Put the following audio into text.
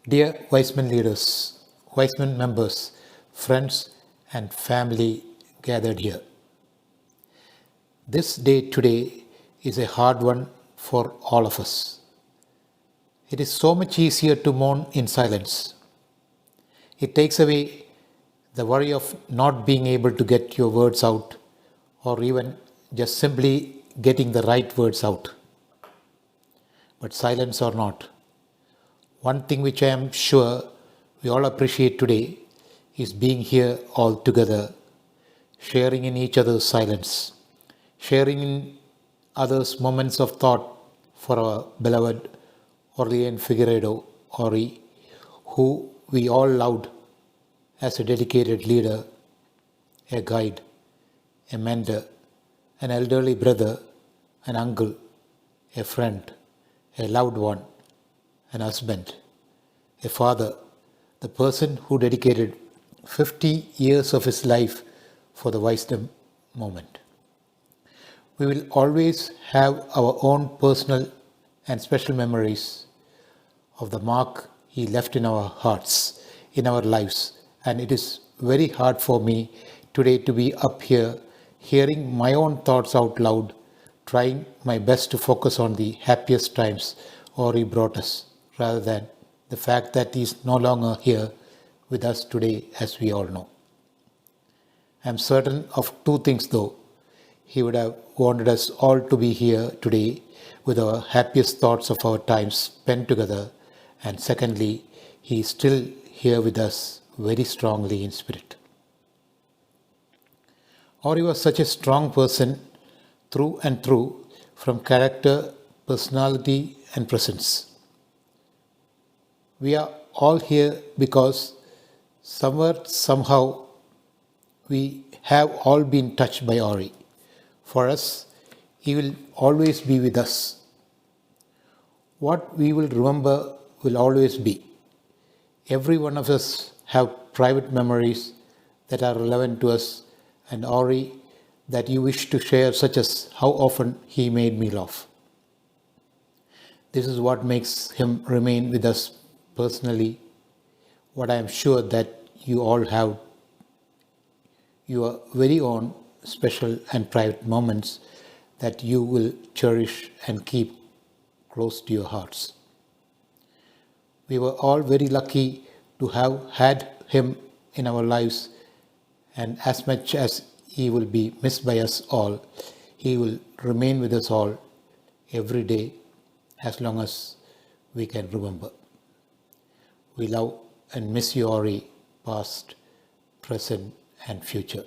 Dear Wiseman leaders, Wiseman members, friends, and family gathered here, this day today is a hard one for all of us. It is so much easier to mourn in silence. It takes away the worry of not being able to get your words out or even just simply getting the right words out. But silence or not, one thing which I am sure we all appreciate today is being here all together, sharing in each other's silence, sharing in others' moments of thought for our beloved Orlean Figueredo, Ori, who we all loved as a dedicated leader, a guide, a mentor, an elderly brother, an uncle, a friend, a loved one, an husband, a father, the person who dedicated 50 years of his life for the wisdom movement. We will always have our own personal and special memories of the mark he left in our hearts, in our lives. And it is very hard for me today to be up here hearing my own thoughts out loud, trying my best to focus on the happiest times Ori brought us, rather than the fact that he is no longer here with us today, as we all know. I am certain of two things though. He would have wanted us all to be here today with our happiest thoughts of our time spent together. And secondly, he is still here with us very strongly in spirit. Or he was such a strong person through and through from character, personality, and presence. We are all here because somewhere, somehow, we have all been touched by Ori. For us, he will always be with us. What we will remember will always be. Every one of us have private memories that are relevant to us, and Ori that you wish to share, such as how often he made me laugh. This is what makes him remain with us personally. What I am sure that you all have your very own special and private moments that you will cherish and keep close to your hearts. We were all very lucky to have had him in our lives, and as much as he will be missed by us all, he will remain with us all every day as long as we can remember. We love and miss you, Ori, past, present, and future.